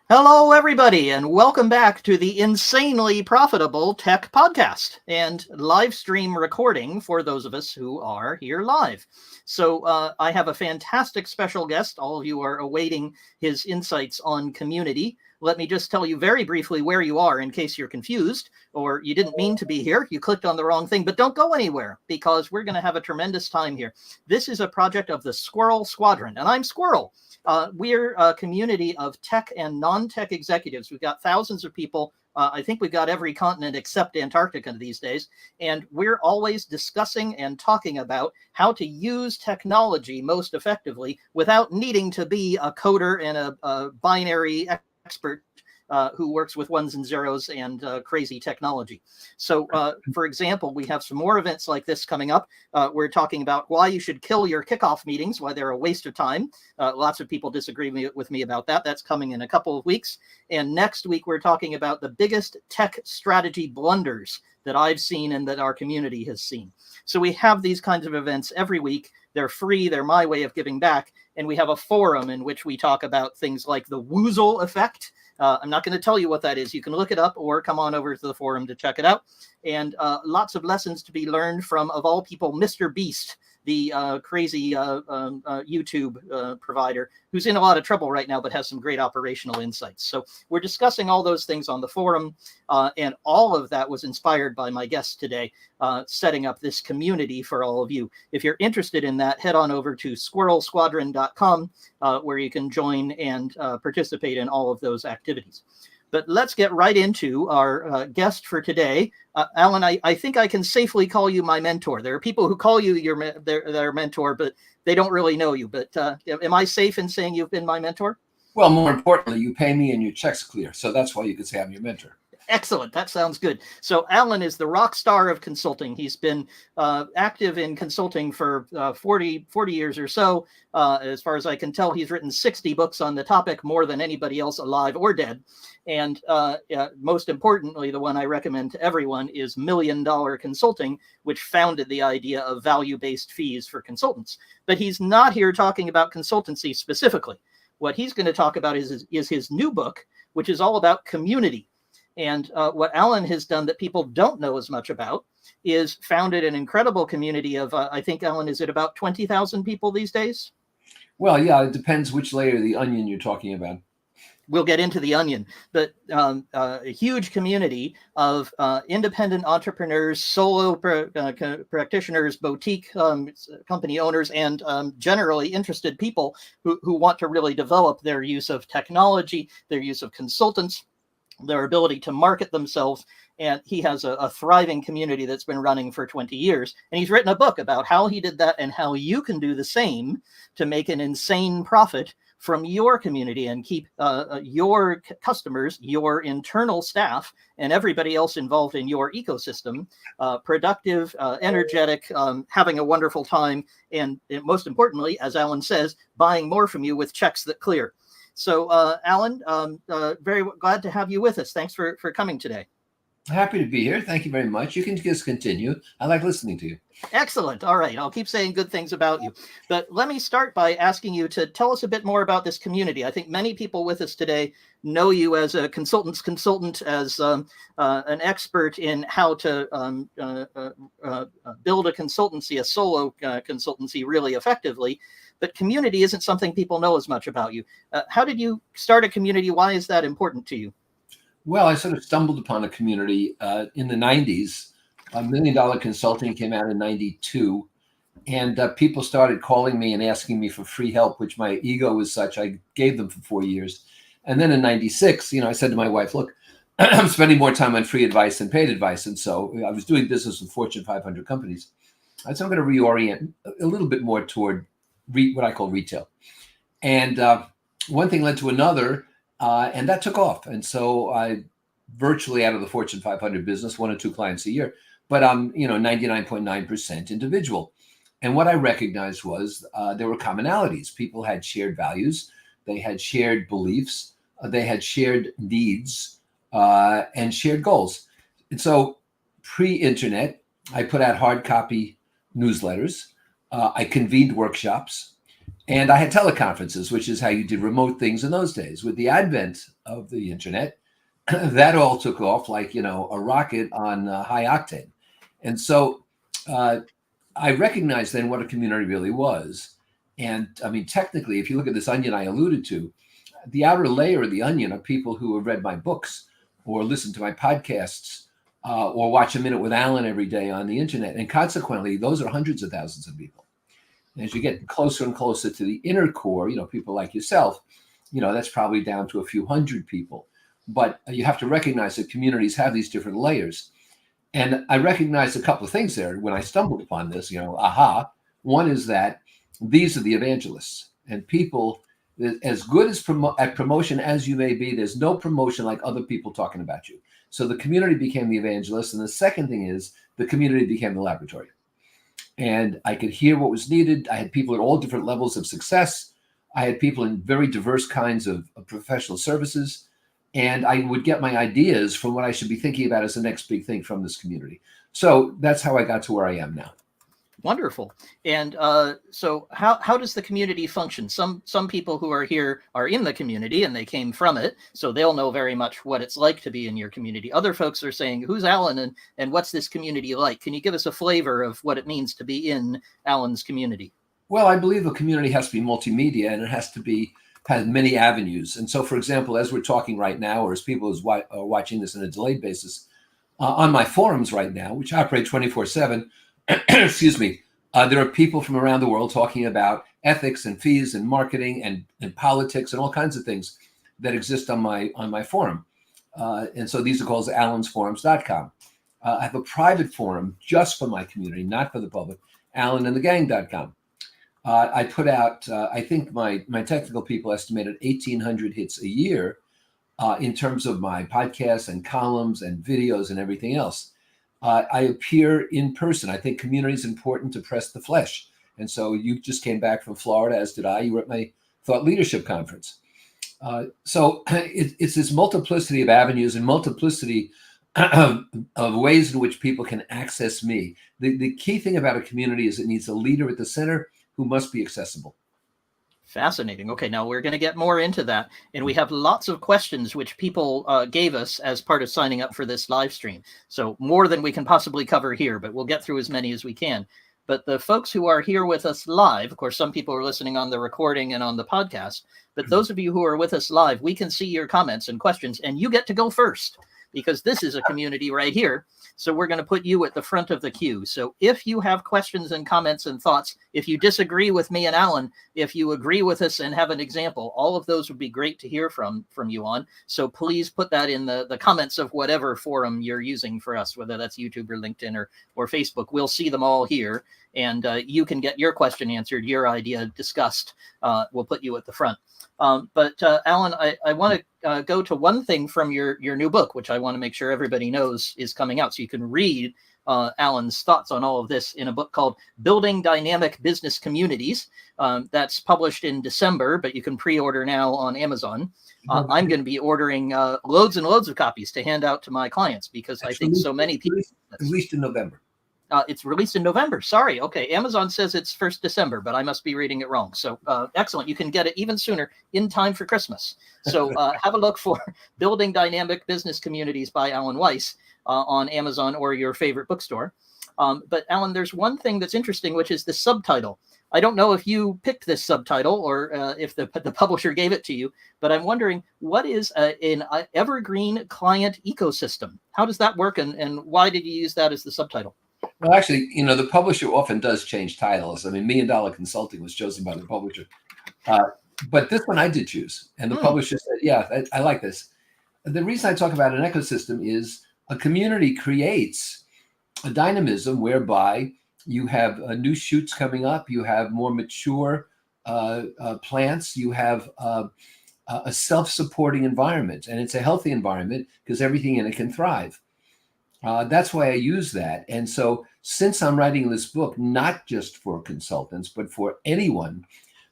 Hello, everybody, and welcome back to the insanely profitable tech podcast and live stream recording for those of us who are here live. So, I have a fantastic special guest. All of you are awaiting his insights on community. Let me just tell you very briefly where you are in case you're confused or you didn't mean to be here. You clicked on the wrong thing, but don't go anywhere because we're going to have a tremendous time here. This is a project of the Squirrel Squadron, and I'm Squirrel. We're a community of tech and non-tech executives. We've got thousands of people. I think we've got every continent except Antarctica these days. And we're always discussing and talking about how to use technology most effectively without needing to be a coder and a binary expert who works with ones and zeros and crazy technology. So, for example, we have some more events like this coming up. We're talking about why you should kill your kickoff meetings, why they're a waste of time. Lots of people disagree with me about that. That's coming in a couple of weeks. And next week, we're talking about the biggest tech strategy blunders that I've seen and that our community has seen. So we have these kinds of events every week. They're free. They're my way of giving back. And we have a forum in which we talk about things like the woozle effect. I'm not going to tell you what that is. You can look it up or come on over to the forum to check it out. And lots of lessons to be learned from, of all people, Mr. Beast, the crazy YouTube provider who's in a lot of trouble right now, but has some great operational insights. So we're discussing all those things on the forum. And all of that was inspired by my guest today, setting up this community for all of you. If you're interested in that, head on over to squirrelsquadron.com, where you can join and participate in all of those activities. But let's get right into our guest for today. Alan, I think I can safely call you my mentor. There are people who call you their mentor, but they don't really know you. But am I safe in saying you've been my mentor? Well, more importantly, you pay me and your check's clear. So that's why you could say I'm your mentor. Excellent. That sounds good. So Alan is the rock star of consulting. He's been active in consulting for 40 years or so. As far as I can tell, he's written 60 books on the topic, more than anybody else alive or dead. And most importantly, the one I recommend to everyone is $1 Million Consulting, which founded the idea of value-based fees for consultants. But he's not here talking about consultancy specifically. What he's going to talk about is his new book, which is all about community. And what Alan has done that people don't know as much about is founded an incredible community of, I think, Alan, is it about 20,000 people these days? Well, yeah, it depends which layer of the onion you're talking about. We'll get into the onion, but a huge community of independent entrepreneurs, solo practitioners, boutique company owners, and generally interested people who want to really develop their use of technology, their use of consultants, their ability to market themselves. And he has a thriving community that's been running for 20 years. And he's written a book about how he did that and how you can do the same to make an insane profit from your community and keep your customers, your internal staff, and everybody else involved in your ecosystem productive, energetic, having a wonderful time, and most importantly, as Alan says, buying more from you with checks that clear. So, Alan, very glad to have you with us. Thanks for coming today. Happy to be here. Thank you very much. You can just continue. I like listening to you. Excellent. All right. I'll keep saying good things about you. But let me start by asking you to tell us a bit more about this community. I think many people with us today know you as a consultant, as an expert in how to build a consultancy, a solo consultancy really effectively. But community isn't something people know as much about you. How did you start a community? Why is that important to you? Well, I sort of stumbled upon a community in the 90s. $1 Million Consulting came out in 92. And people started calling me and asking me for free help, which my ego was such, I gave them for 4 years. And then in 96, I said to my wife, look, I'm spending more time on free advice than paid advice. And so I was doing business with Fortune 500 companies. I said, I'm going to reorient a little bit more toward what I call retail. And one thing led to another, and that took off. And so I virtually out of the Fortune 500 business, 1 or 2 clients a year, but I'm 99.9% individual. And what I recognized was there were commonalities. People had shared values. They had shared beliefs. They had shared needs and shared goals. And so pre-internet, I put out hard copy newsletters. I convened workshops. And I had teleconferences, which is how you did remote things in those days. With the advent of the internet, that all took off like, a rocket on high octane. And so uh, I recognized then what a community really was. And I mean, technically, if you look at this onion I alluded to, the outer layer of the onion are people who have read my books or listened to my podcasts or watch A Minute with Alan every day on the internet. And consequently, those are hundreds of thousands of people. And as you get closer and closer to the inner core, people like yourself, that's probably down to a few hundred people. But you have to recognize that communities have these different layers. And I recognized a couple of things there when I stumbled upon this, aha. One is that these are the evangelists, and people as good as at promotion as you may be, there's no promotion like other people talking about you. So the community became the evangelist. And the second thing is the community became the laboratory. And I could hear what was needed. I had people at all different levels of success. I had people in very diverse kinds of professional services. And I would get my ideas from what I should be thinking about as the next big thing from this community. So that's how I got to where I am now. Wonderful. And so how does the community function? Some people who are here are in the community and they came from it, so they'll know very much what it's like to be in your community. Other folks are saying, who's Alan and what's this community like? Can you give us a flavor of what it means to be in Alan's community? Well, I believe a community has to be multimedia, and it has many avenues. And so, for example, as we're talking right now, or as people are watching this on a delayed basis, on my forums right now, which operate 24/7, excuse me, there are people from around the world talking about ethics and fees and marketing and politics and all kinds of things that exist on my forum. And so these are called alansforums.com. I have a private forum just for my community, not for the public, alanandthegang.com. I put out, I think my technical people estimated 1,800 hits a year in terms of my podcasts and columns and videos and everything else. I appear in person. I think community is important to press the flesh. And so you just came back from Florida, as did I. You were at my Thought Leadership Conference. So it's this multiplicity of avenues and multiplicity of ways in which people can access me. The key thing about a community is it needs a leader at the center who must be accessible. Fascinating. Okay, now we're going to get more into that. And we have lots of questions which people gave us as part of signing up for this live stream. So more than we can possibly cover here, but we'll get through as many as we can. But the folks who are here with us live, of course, some people are listening on the recording and on the podcast, but those of you who are with us live, we can see your comments and questions, and you get to go first because this is a community right here. So we're going to put you at the front of the queue. So if you have questions and comments and thoughts, if you disagree with me and Alan, if you agree with us and have an example, all of those would be great to hear from you on. So please put that in the comments of whatever forum you're using for us, whether that's YouTube or LinkedIn or Facebook. We'll see them all here, and you can get your question answered, your idea discussed. We'll put you at the front. But Alan, I want to go to one thing from your new book, which I want to make sure everybody knows is coming out. So you can read Alan's thoughts on all of this in a book called Building Dynamic Business Communities. That's published in December, but you can pre-order now on Amazon. I'm going to be ordering loads and loads of copies to hand out to my clients because I think so many people. Released in November. It's released in November. Sorry. Okay. Amazon says it's 1st December, but I must be reading it wrong. So excellent. You can get it even sooner in time for Christmas. So have a look for Building Dynamic Business Communities by Alan Weiss on Amazon or your favorite bookstore. But Alan, there's one thing that's interesting, which is the subtitle. I don't know if you picked this subtitle or if the publisher gave it to you, but I'm wondering what is an evergreen client ecosystem? How does that work? And why did you use that as the subtitle? Well, actually, the publisher often does change titles. I mean, $1 Million Consulting was chosen by the publisher. But this one I did choose. And the publisher said, yeah, I like this. The reason I talk about an ecosystem is a community creates a dynamism whereby you have new shoots coming up. You have more mature plants. You have a self-supporting environment. And it's a healthy environment because everything in it can thrive. That's why I use that. And so since I'm writing this book, not just for consultants, but for anyone,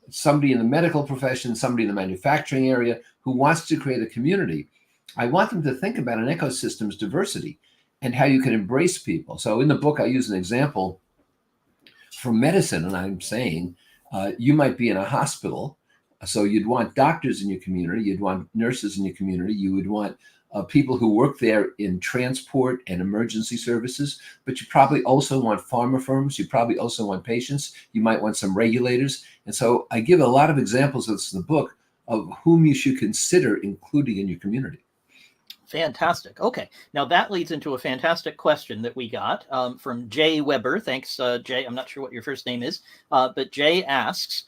somebody in the medical profession, somebody in the manufacturing area who wants to create a community, I want them to think about an ecosystem's diversity and how you can embrace people. So in the book, I use an example from medicine, and I'm saying You might be in a hospital, so you'd want doctors in your community, you'd want nurses in your community, you would want people who work there in transport and emergency services, but you probably also want pharma firms, you probably also want patients, you might want some regulators. And so I give a lot of examples of this in the book of whom you should consider including in your community. Fantastic. Okay. Now that leads into a fantastic question that we got from Jay Weber. Thanks, Jay. I'm not sure what your first name is, but Jay asks,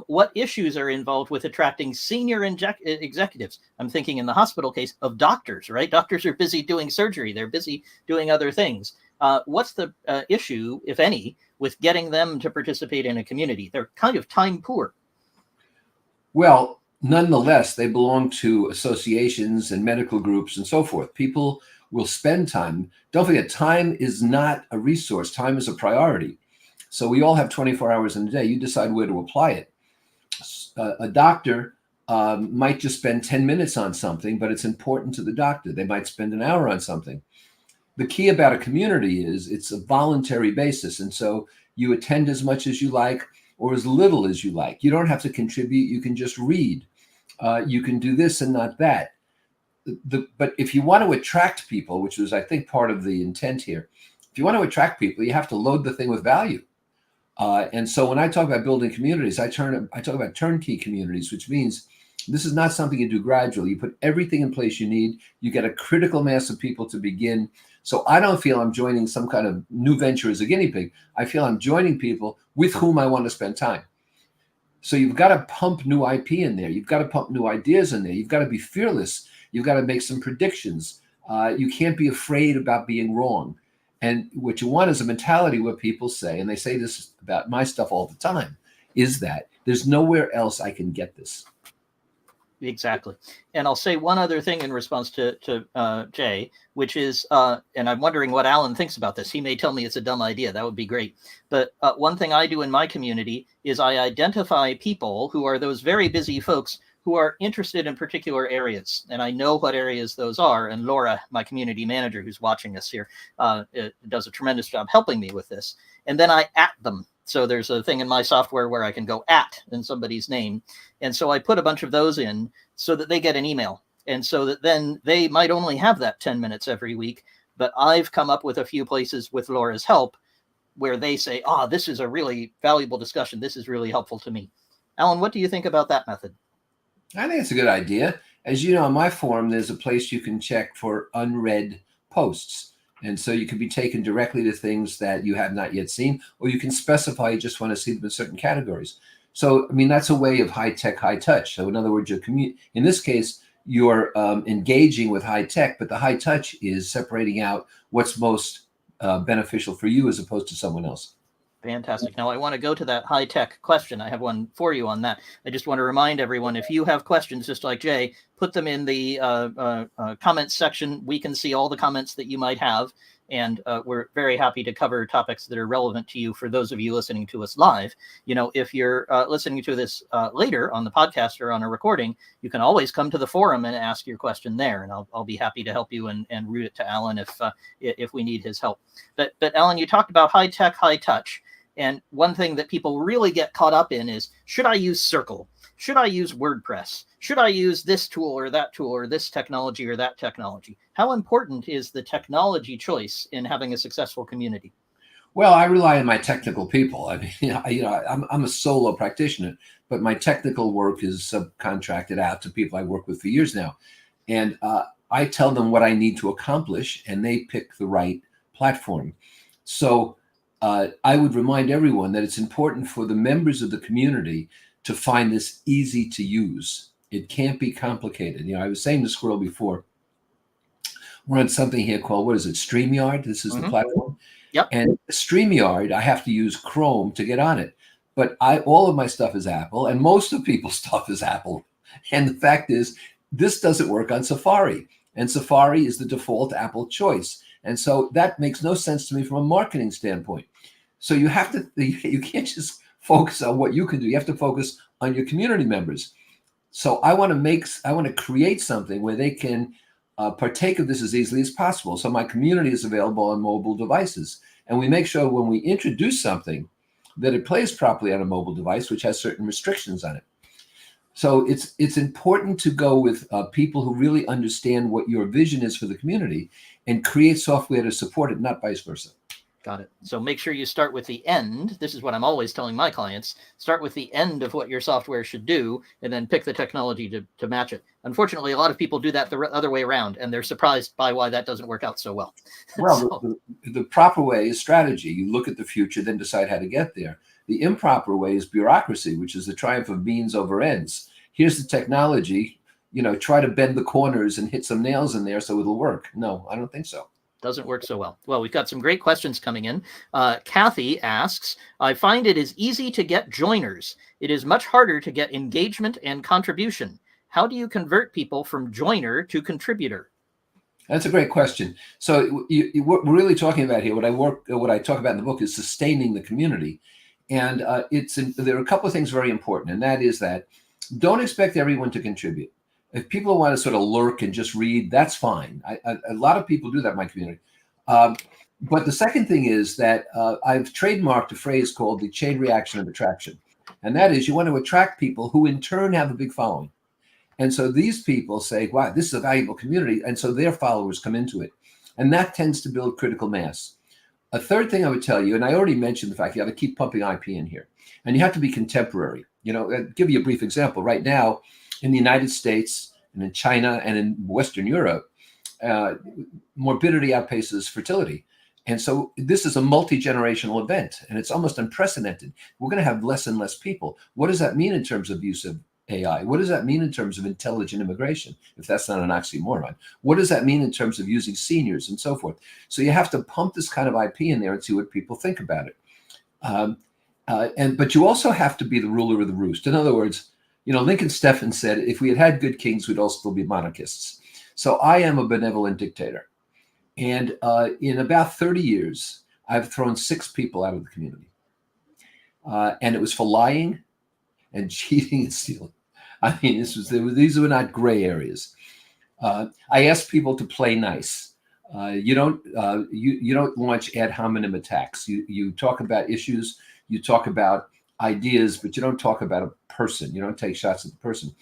what issues are involved with attracting senior executives? I'm thinking in the hospital case of doctors, right? Doctors are busy doing surgery. They're busy doing other things. What's the issue, if any, with getting them to participate in a community? They're kind of time poor. Well, nonetheless, they belong to associations and medical groups and so forth. People will spend time. Don't forget, time is not a resource. Time is a priority. So we all have 24 hours in a day. You decide where to apply it. A doctor might just spend 10 minutes on something, but it's important to the doctor. They might spend an hour on something. The key about a community is it's a voluntary basis. And so you attend as much as you like or as little as you like. You don't have to contribute. You can just read. You can do this and not that. But if you want to attract people, which was, I think, part of the intent here, if you want to attract people, you have to load the thing with value. And so when I talk about building communities, I talk about turnkey communities, which means this is not something you do gradually. You put everything in place you need. You get a critical mass of people to begin. So I don't feel I'm joining some kind of new venture as a guinea pig. I feel I'm joining people with whom I want to spend time. So you've got to pump new IP in there. You've got to pump new ideas in there. You've got to be fearless. You've got to make some predictions. You can't be afraid about being wrong. And what you want is a mentality where people say, and they say this about my stuff all the time, is that there's nowhere else I can get this. Exactly. And I'll say one other thing in response to Jay, which is, and I'm wondering what Alan thinks about this. He may tell me it's a dumb idea. That would be great. But one thing I do in my community is I identify people who are those very busy folks who are interested in particular areas. And I know what areas those are. And Laura, my community manager who's watching us here, does a tremendous job helping me with this. And then I @ them. So there's a thing in my software where I can go @ in somebody's name. And so I put a bunch of those in so that they get an email. And so that then they might only have that 10 minutes every week. But I've come up with a few places with Laura's help where they say, this is a really valuable discussion. This is really helpful to me. Alan, what do you think about that method? I think it's a good idea. As you know, on my forum, there's a place you can check for unread posts. And so you can be taken directly to things that you have not yet seen, or you can specify you just want to see them in certain categories. So, I mean, that's a way of high tech, high touch. So in other words, in this case, you're engaging with high tech, but the high touch is separating out what's most beneficial for you as opposed to someone else. Fantastic. Now I want to go to that high tech question. I have one for you on that. I just want to remind everyone, if you have questions, just like Jay, put them in the comments section. We can see all the comments that you might have. And we're very happy to cover topics that are relevant to you for those of you listening to us live. You know, if you're listening to this later on the podcast or on a recording, you can always come to the forum and ask your question there. And I'll be happy to help you and route it to Alan if we need his help. But Alan, you talked about high tech, high touch. And one thing that people really get caught up in is, should I use Circle? Should I use WordPress? Should I use this tool or that tool or this technology or that technology? How important is the technology choice in having a successful community? Well, I rely on my technical people. I mean, I'm a solo practitioner, but my technical work is subcontracted out to people I work with for years now. And I tell them what I need to accomplish, and they pick the right platform. So I would remind everyone that it's important for the members of the community to find this easy to use. It can't be complicated. You know, I was saying to Squirrel before, we're on something here called, what is it, StreamYard? This is the platform. Yep. And StreamYard, I have to use Chrome to get on it. But all of my stuff is Apple, and most of people's stuff is Apple. And the fact is, this doesn't work on Safari. And Safari is the default Apple choice. And so that makes no sense to me from a marketing standpoint. So you can't just focus on what you can do. You have to focus on your community members. So I want to create something where they can partake of this as easily as possible. So my community is available on mobile devices. And we make sure when we introduce something, that it plays properly on a mobile device, which has certain restrictions on it. So it's important to go with people who really understand what your vision is for the community and create software to support it, not vice versa. Got it. So make sure you start with the end. This is what I'm always telling my clients. Start with the end of what your software should do, and then pick the technology to match it. Unfortunately, a lot of people do that the other way around, and they're surprised by why that doesn't work out so well. Well, the proper way is strategy. You look at the future, then decide how to get there. The improper way is bureaucracy, which is the triumph of means over ends. Here's the technology, try to bend the corners and hit some nails in there so it'll work. No, I don't think so. Doesn't work so well. Well, we've got some great questions coming in. Kathy asks, I find it is easy to get joiners. It is much harder to get engagement and contribution. How do you convert people from joiner to contributor? That's a great question. So what we're really talking about here, what I talk about in the book is sustaining the community. And there are a couple of things very important. And that is that don't expect everyone to contribute. If people want to sort of lurk and just read, that's fine. A lot of people do that in my community. But the second thing is that I've trademarked a phrase called the chain reaction of attraction. And that is you want to attract people who in turn have a big following. And so these people say, wow, this is a valuable community. And so their followers come into it. And that tends to build critical mass. A third thing I would tell you, and I already mentioned the fact you got to keep pumping IP in here. And you have to be contemporary. I'll give you a brief example. Right now, in the United States and in China and in Western Europe, morbidity outpaces fertility. And so this is a multi-generational event, and it's almost unprecedented. We're going to have less and less people. What does that mean in terms of use of AI? What does that mean in terms of intelligent immigration, if that's not an oxymoron? What does that mean in terms of using seniors and so forth? So you have to pump this kind of IP in there and see what people think about it. But you also have to be the ruler of the roost. In other words, Lincoln Steffens said, if we had had good kings, we'd all still be monarchists. So I am a benevolent dictator. And in about 30 years, I've thrown 6 people out of the community. And it was for lying and cheating and stealing. I mean, these were not gray areas. I asked people to play nice. You don't launch ad hominem attacks. You talk about issues, you talk about ideas, but you don't talk about a person. You don't take shots at the person.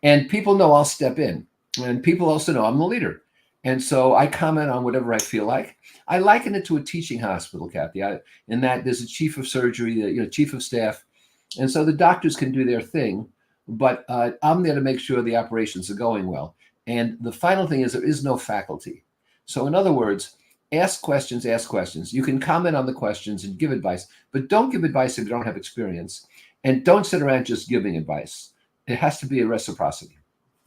And people know I'll step in. And people also know I'm the leader. And so I comment on whatever I feel like. I liken it to a teaching hospital, Kathy, in that there's a chief of surgery, chief of staff. And so the doctors can do their thing, but I'm there to make sure the operations are going well. And the final thing is there is no faculty. So in other words, ask questions. You can comment on the questions and give advice, but don't give advice if you don't have experience. And don't sit around just giving advice. It has to be a reciprocity.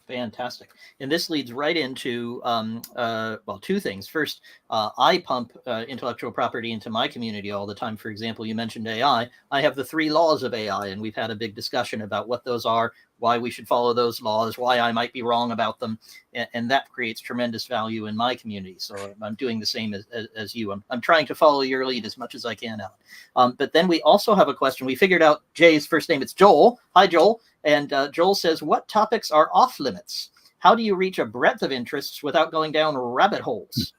Fantastic. And this leads right into, 2 things. First, I pump intellectual property into my community all the time. For example, you mentioned AI. I have the 3 laws of AI, and we've had a big discussion about what those are, why we should follow those laws, why I might be wrong about them. And that creates tremendous value in my community. So I'm doing the same as you. I'm trying to follow your lead as much as I can out. But then we also have a question. We figured out Jay's first name. It's Joel. Hi, Joel. And Joel says, what topics are off limits? How do you reach a breadth of interests without going down rabbit holes?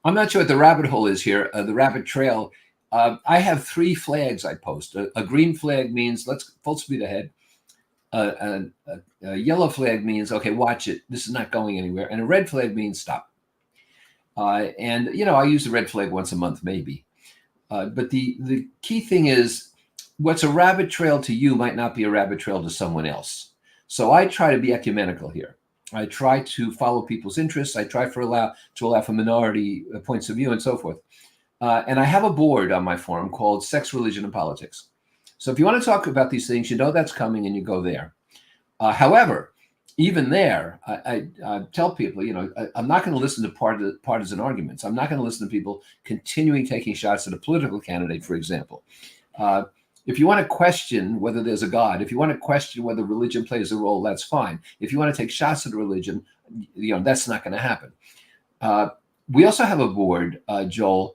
I'm not sure what the rabbit hole is here, the rabbit trail. I have 3 flags I post. A green flag means let's full speed ahead. A yellow flag means, okay, watch it. This is not going anywhere. And a red flag means stop. I use the red flag once a month, maybe. But the key thing is, what's a rabbit trail to you might not be a rabbit trail to someone else. So I try to be ecumenical here. I try to follow people's interests. I try to allow for minority points of view and so forth. And I have a board on my forum called Sex, Religion, and Politics. So if you want to talk about these things, you know that's coming and you go there. However, even there, I tell people, I'm not going to listen to partisan arguments. I'm not going to listen to people continuing taking shots at a political candidate, for example. If you want to question whether there's a God, if you want to question whether religion plays a role, that's fine. If you want to take shots at religion, that's not going to happen. We also have a board, Joel,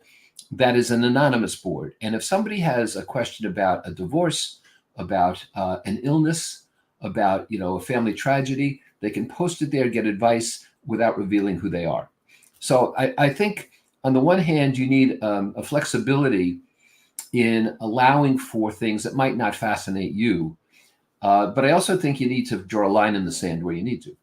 that is an anonymous board. And if somebody has a question about a divorce, about an illness, about a family tragedy, they can post it there, get advice without revealing who they are. So I think on the one hand, you need a flexibility in allowing for things that might not fascinate you. But I also think you need to draw a line in the sand where you need to.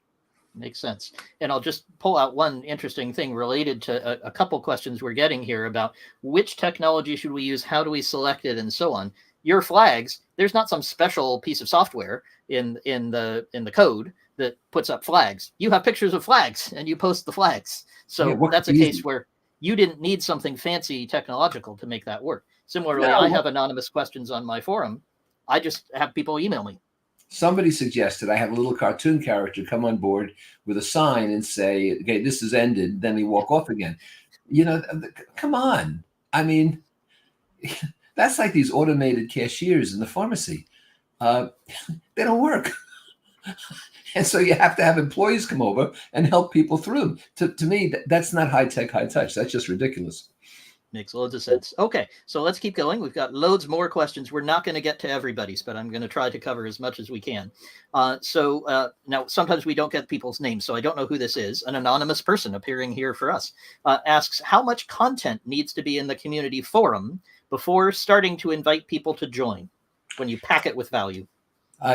Makes sense. And I'll just pull out one interesting thing related to a couple questions we're getting here about which technology should we use, how do we select it, and so on. Your flags, there's not some special piece of software in the code that puts up flags. You have pictures of flags and you post the flags. So that's a case where you didn't need something fancy technological to make that work. Similarly, I have anonymous questions on my forum. I just have people email me. Somebody suggested I have a little cartoon character come on board with a sign and say, okay, this is ended. Then they walk off again. Come on. I mean, that's like these automated cashiers in the pharmacy. They don't work. And so you have to have employees come over and help people through them. To me, that's not high tech, high touch. That's just ridiculous. Makes loads of sense. Okay, so let's keep going. We've got loads more questions. We're not going to get to everybody's, but I'm going to try to cover as much as we can. Now, sometimes we don't get people's names, so I don't know who this is. An anonymous person appearing here for us asks, how much content needs to be in the community forum before starting to invite people to join when you pack it with value?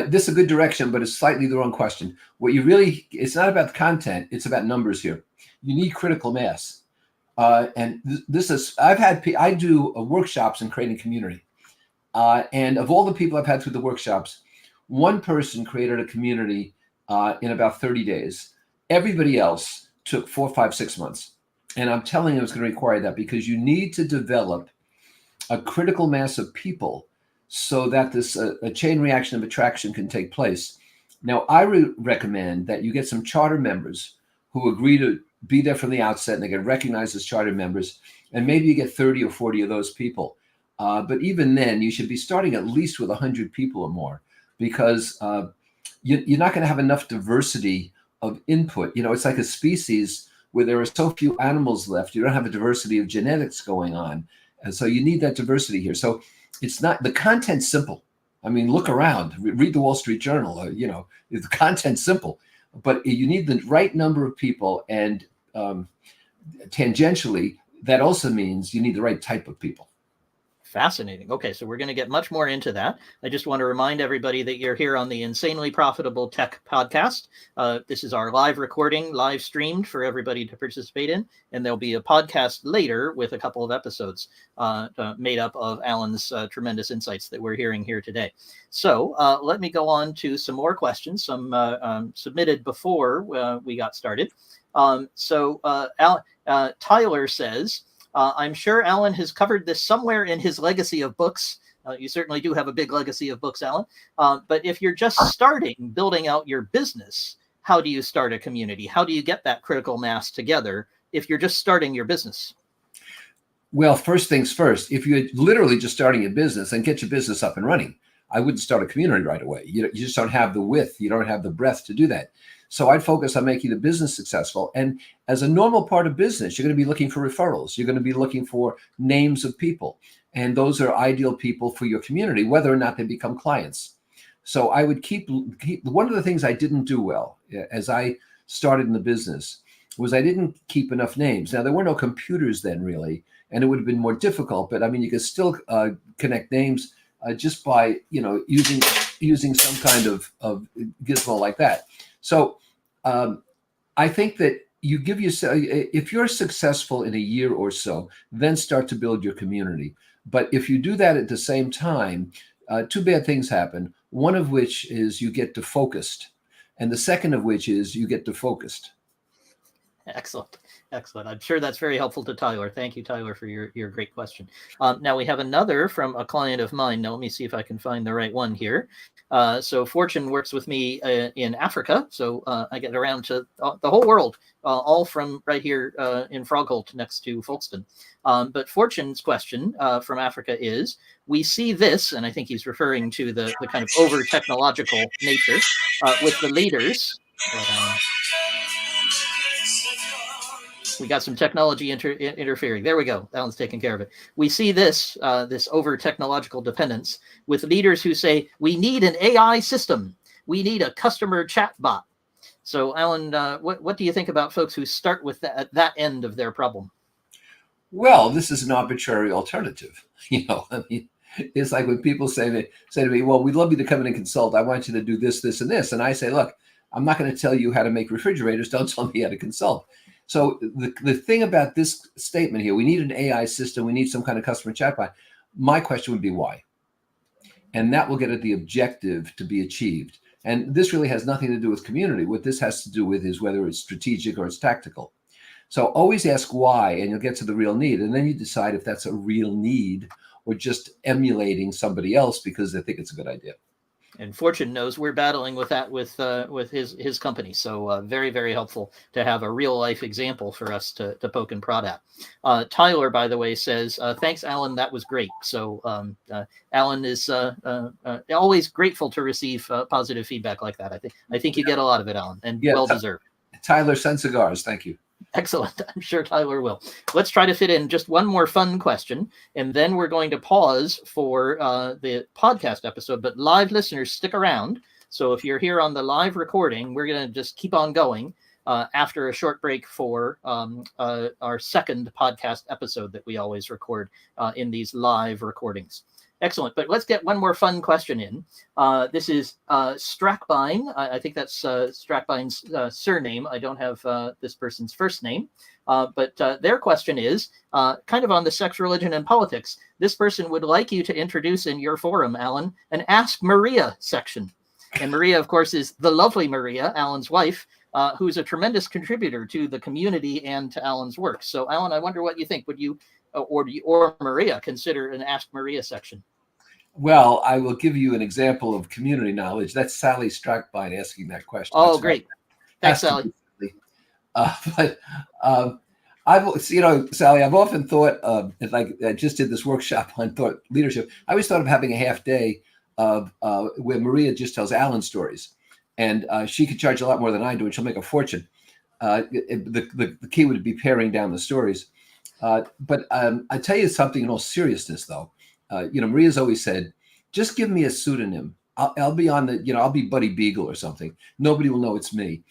This is a good direction, but it's slightly the wrong question. It's not about the content. It's about numbers here. You need critical mass. I do workshops in creating community. And of all the people I've had through the workshops, one person created a community in about 30 days. Everybody else took 4, 5, 6 months. And I'm telling you, it's going to require that because you need to develop a critical mass of people so that this a chain reaction of attraction can take place. Now, I recommend that you get some charter members who agree to be there from the outset and they get recognized as charter members, and maybe you get 30 or 40 of those people. But even then, you should be starting at least with 100 people or more, because you're not going to have enough diversity of input. It's like a species where there are so few animals left. You don't have a diversity of genetics going on. And so you need that diversity here. So it's not, the content's simple. I mean, look around, read the Wall Street Journal, the content's simple. But you need the right number of people, and tangentially, that also means you need the right type of people. Fascinating. Okay, so we're going to get much more into that. I just want to remind everybody that you're here on the Insanely Profitable Tech Podcast. This is our live recording, live streamed for everybody to participate in, and there'll be a podcast later with a couple of episodes made up of Alan's tremendous insights that we're hearing here today. So let me go on to some more questions, some submitted before we got started. Tyler says, I'm sure Alan has covered this somewhere in his legacy of books. You certainly do have a big legacy of books, Alan. But if you're just starting building out your business, how do you start a community? How do you get that critical mass together if you're just starting your business? Well, first things first, if you're literally just starting a business, and get your business up and running. I wouldn't start a community right away. You just don't have the width. You don't have the breadth to do that. So I'd focus on making the business successful. And as a normal part of business, you're going to be looking for referrals. You're going to be looking for names of people. And those are ideal people for your community, whether or not they become clients. So I would keep one of the things I didn't do well as I started in the business was I didn't keep enough names. Now, there were no computers then, really, and it would have been more difficult. But I mean, you could still connect names just by using some kind of gizmo like that. So I think that you give yourself, if you're successful in a year or so, then start to build your community. But if you do that at the same time, two bad things happen. One of which is you get defocused, and the second of which is you get defocused. Excellent. Excellent. I'm sure that's very helpful to Tyler. Thank you, Tyler, for your great question. Now we have another from a client of mine. Now let me see if I can find the right one here. So Fortune works with me in Africa. So I get around to the whole world, all from right here in Frogholt next to Folkestone. But Fortune's question from Africa is, we see this, and I think he's referring to the kind of over technological nature with the leaders. We got some technology interfering. There we go. Alan's taking care of it. We see this over technological dependence with leaders who say, we need an AI system. We need a customer chat bot. So Alan, what do you think about folks who start with that end of their problem? Well, this is an arbitrary alternative. I mean, it's like when people say to me, "Well, we'd love you to come in and consult. I want you to do this, this, and this," and I say, "Look, I'm not going to tell you how to make refrigerators. Don't tell me how to consult." So the thing about this statement here, we need an AI system. We need some kind of customer chatbot. My question would be why, and that will get at the objective to be achieved. And this really has nothing to do with community. What this has to do with is whether it's strategic or it's tactical. So always ask why, and you'll get to the real need. And then you decide if that's a real need or just emulating somebody else because they think it's a good idea. And Fortune knows we're battling with that with his company. So very, very helpful to have a real life example for us to poke and prod at. Tyler, by the way, says, thanks, Alan. That was great. So Alan is always grateful to receive positive feedback like that. I think you get a lot of it, Alan, and well deserved. Tyler, send cigars. Thank you. Excellent. I'm sure Tyler will. Let's try to fit in just one more fun question, and then we're going to pause for the podcast episode. But live listeners, stick around. So if you're here on the live recording, we're going to just keep on going after a short break for our second podcast episode that we always record in these live recordings. Excellent. But let's get one more fun question in. This is Strackbine. I think that's Strackbine's surname. I don't have this person's first name. But their question is kind of on the sex, religion, and politics. This person would like you to introduce in your forum, Alan, an Ask Maria section. And Maria, of course, is the lovely Maria, Alan's wife, who's a tremendous contributor to the community and to Alan's work. So, Alan, I wonder what you think. Would you or Maria consider an Ask Maria section? Well, I will give you an example of community knowledge. That's Sally Strackbine asking that question. Oh, that's great. Thanks, Sally. Sally, I've often thought, like I just did this workshop on thought leadership. I always thought of having a half day of where Maria just tells Alan stories. And she could charge a lot more than I do, and she'll make a fortune. The key would be paring down the stories. But I tell you something in all seriousness, though. Maria's always said, just give me a pseudonym. I'll be on the, I'll be Buddy Beagle or something. Nobody will know it's me.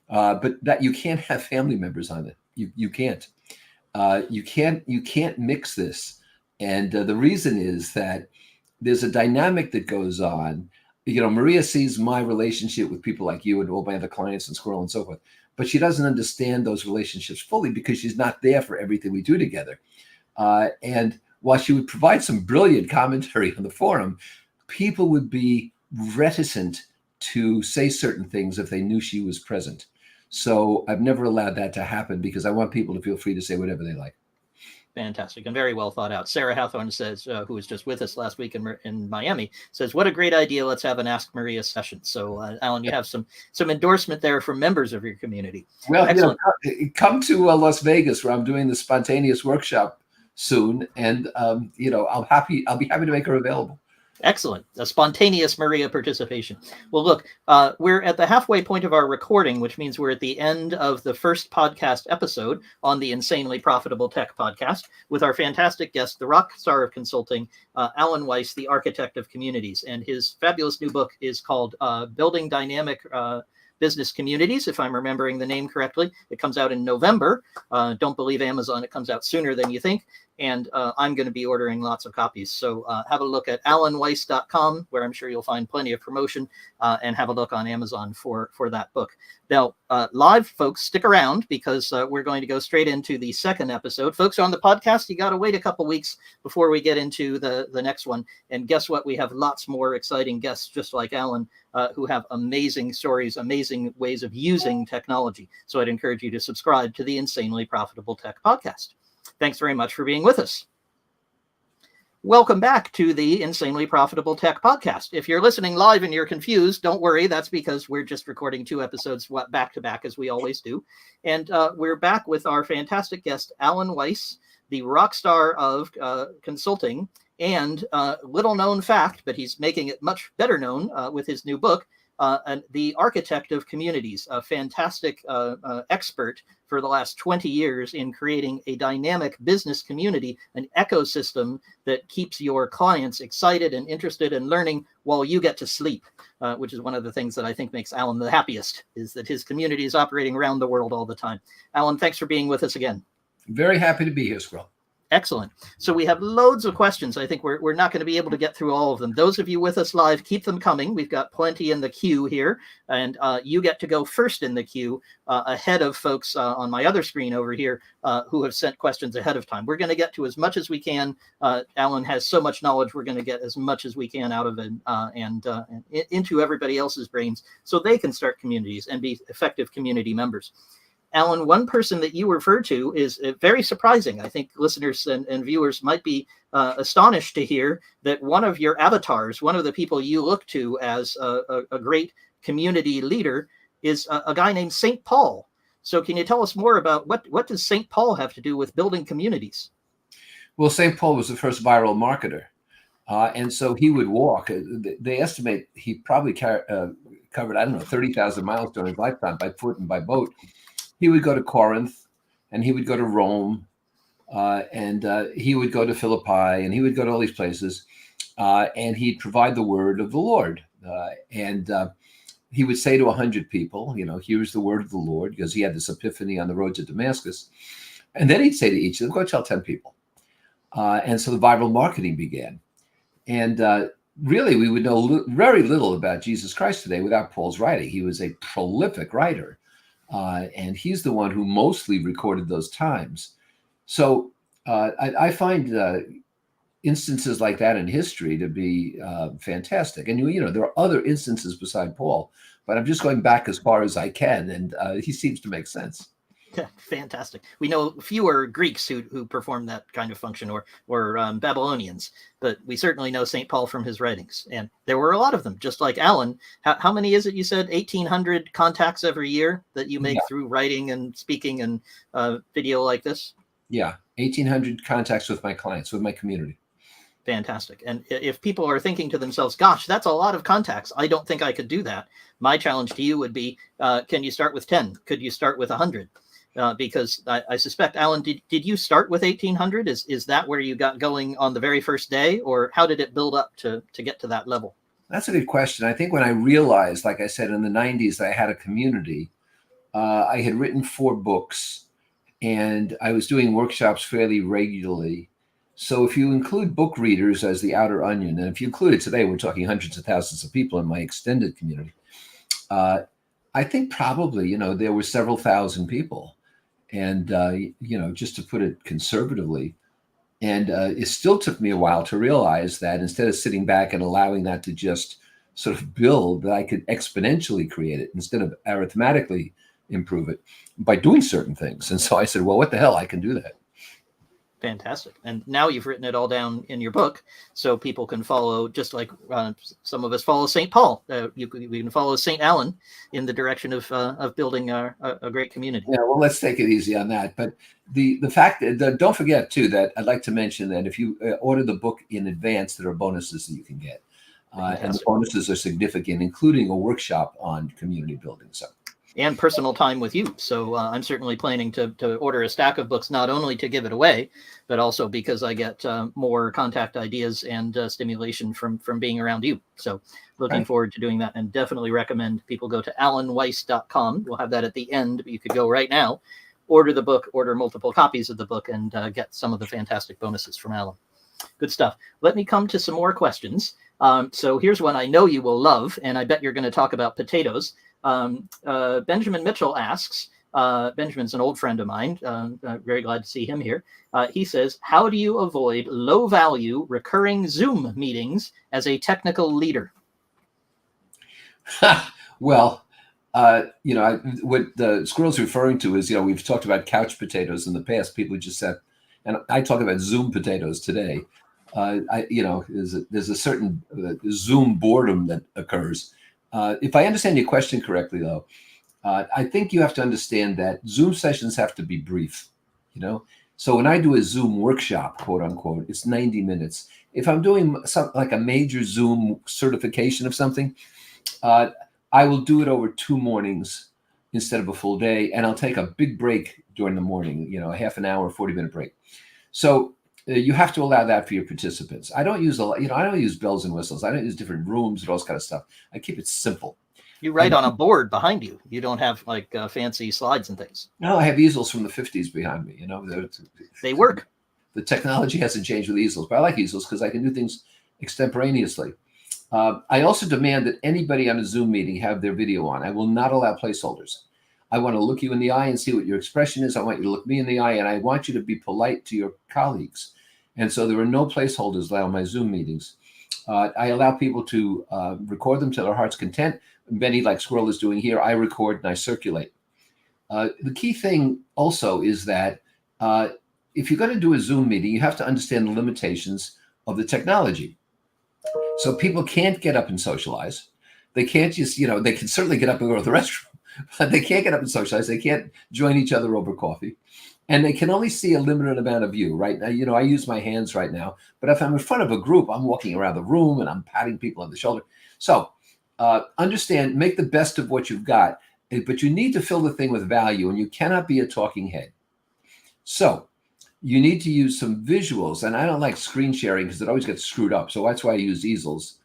But that you can't have family members on it. You can't. You can't mix this. And the reason is that there's a dynamic that goes on. Maria sees my relationship with people like you and all my other clients and Squirrel and so forth, but she doesn't understand those relationships fully because she's not there for everything we do together. And while she would provide some brilliant commentary on the forum, people would be reticent to say certain things if they knew she was present. So I've never allowed that to happen because I want people to feel free to say whatever they like. Fantastic and very well thought out. Sarah Hathorne says, who was just with us last week in Miami, says, what a great idea. Let's have an Ask Maria session. So, Alan, you have some endorsement there from members of your community. Well, come to Las Vegas where I'm doing the spontaneous workshop soon. And, I'll be happy to make her available. Excellent. A spontaneous Maria participation. Well, look, we're at the halfway point of our recording, which means we're at the end of the first podcast episode on the Insanely Profitable Tech podcast with our fantastic guest, the rock star of consulting, Alan Weiss, the architect of communities. And his fabulous new book is called Building Dynamic Business Communities, if I'm remembering the name correctly. It comes out in November. Don't believe Amazon. It comes out sooner than you think. And I'm going to be ordering lots of copies. So have a look at alanweiss.com, where I'm sure you'll find plenty of promotion, and have a look on Amazon for that book. Now, live folks, stick around because we're going to go straight into the second episode. Folks on the podcast, you got to wait a couple weeks before we get into the next one. And guess what? We have lots more exciting guests, just like Alan, who have amazing stories, amazing ways of using technology. So I'd encourage you to subscribe to the Insanely Profitable Tech podcast. Thanks very much for being with us. Welcome back to the Insanely Profitable Tech podcast. If you're listening live and you're confused, don't worry. That's because we're just recording 2 episodes back to back, as we always do. And we're back with our fantastic guest, Alan Weiss, the rock star of consulting, and little known fact, but he's making it much better known with his new book, and the architect of communities, a fantastic expert for the last 20 years in creating a dynamic business community, an ecosystem that keeps your clients excited and interested in learning while you get to sleep, which is one of the things that I think makes Alan the happiest, is that his community is operating around the world all the time. Alan, thanks for being with us again. Very happy to be here, Squirrel. Excellent. So we have loads of questions. I think we're not going to be able to get through all of them. Those of you with us live, keep them coming. We've got plenty in the queue here, and you get to go first in the queue ahead of folks on my other screen over here who have sent questions ahead of time. We're going to get to as much as we can. Alan has so much knowledge. We're going to get as much as we can out of it and into everybody else's brains so they can start communities and be effective community members. Alan, one person that you refer to is very surprising. I think listeners and viewers might be astonished to hear that one of your avatars, one of the people you look to as a great community leader, is a guy named St. Paul. So can you tell us more about what does St. Paul have to do with building communities? Well, St. Paul was the first viral marketer. And so he would walk. They estimate he probably covered, 30,000 miles during his lifetime by foot and by boat. He would go to Corinth, and he would go to Rome, and he would go to Philippi, and he would go to all these places, and he'd provide the word of the Lord. And he would say to 100 people, here's the word of the Lord, because he had this epiphany on the road to Damascus. And then he'd say to each of them, go tell 10 people. And so the viral marketing began. And really, we would know very little about Jesus Christ today without Paul's writing. He was a prolific writer. And he's the one who mostly recorded those times. So I find instances like that in history to be fantastic. And, there are other instances beside Paul, but I'm just going back as far as I can. And he seems to make sense. Yeah, fantastic. We know fewer Greeks who perform that kind of function or Babylonians, but we certainly know St. Paul from his writings. And there were a lot of them, just like Alan. How many is it you said? 1,800 contacts every year that you make through writing and speaking and video like this? Yeah, 1,800 contacts with my clients, with my community. Fantastic. And if people are thinking to themselves, gosh, that's a lot of contacts, I don't think I could do that. My challenge to you would be, can you start with 10? Could you start with 100? Because I suspect, Alan, did you start with 1,800? Is that where you got going on the very first day, or how did it build up to get to that level? That's a good question. I think when I realized, like I said, in the 90s, I had a community, I had written 4 books, and I was doing workshops fairly regularly. So if you include book readers as the outer onion, and if you include it today, we're talking hundreds of thousands of people in my extended community. I think probably, there were several thousand people. And, just to put it conservatively, and it still took me a while to realize that instead of sitting back and allowing that to just sort of build, that I could exponentially create it instead of arithmetically improve it by doing certain things. And so I said, well, what the hell? I can do that. Fantastic. And now you've written it all down in your book so people can follow, just like some of us follow St. Paul. We can follow St. Alan in the direction of building a great community. Yeah, well, let's take it easy on that. But the fact that, don't forget, too, that I'd like to mention that if you order the book in advance, there are bonuses that you can get. And the bonuses are significant, including a workshop on community building. And personal time with you. So I'm certainly planning to order a stack of books, not only to give it away, but also because I get more contact ideas and stimulation from being around you. So looking forward to doing that, and definitely recommend people go to alanweiss.com. We'll have that at the end, but you could go right now, order the book, order multiple copies of the book, and get some of the fantastic bonuses from Alan. Good stuff. Let me come to some more questions. So here's one I know you will love, and I bet you're going to talk about potatoes. Benjamin Mitchell asks, Benjamin's an old friend of mine, very glad to see him here. He says, how do you avoid low-value recurring Zoom meetings as a technical leader? Well, what the squirrel's referring to is, we've talked about couch potatoes in the past. People just said, and I talk about Zoom potatoes today. There's a certain Zoom boredom that occurs. If I understand your question correctly, though, I think you have to understand that Zoom sessions have to be brief, So when I do a Zoom workshop, quote unquote, it's 90 minutes. If I'm doing something like a major Zoom certification of something, I will do it over 2 mornings instead of a full day. And I'll take a big break during the morning, a half an hour, 40-minute break. So you have to allow that for your participants. I don't use I don't use bells and whistles. I don't use different rooms and all this kind of stuff. I keep it simple. You write on a board behind you. You don't have fancy slides and things. No, I have easels from the 50s behind me. They work. The technology hasn't changed with easels, but I like easels because I can do things extemporaneously. I also demand that anybody on a Zoom meeting have their video on. I will not allow placeholders. I want to look you in the eye and see what your expression is. I want you to look me in the eye, and I want you to be polite to your colleagues. And so there are no placeholders allowed in my Zoom meetings. I allow people to record them to their heart's content. Many, like Squirrel is doing here, I record and I circulate. The key thing also is that if you're going to do a Zoom meeting, you have to understand the limitations of the technology. So people can't get up and socialize. They can't just, they can certainly get up and go to the restroom, but they can't get up and socialize. They can't join each other over coffee. And they can only see a limited amount of you, right? Now, I use my hands right now, but if I'm in front of a group, I'm walking around the room and I'm patting people on the shoulder. So understand, make the best of what you've got, but you need to fill the thing with value, and you cannot be a talking head. So you need to use some visuals, and I don't like screen sharing because it always gets screwed up. So that's why I use easels.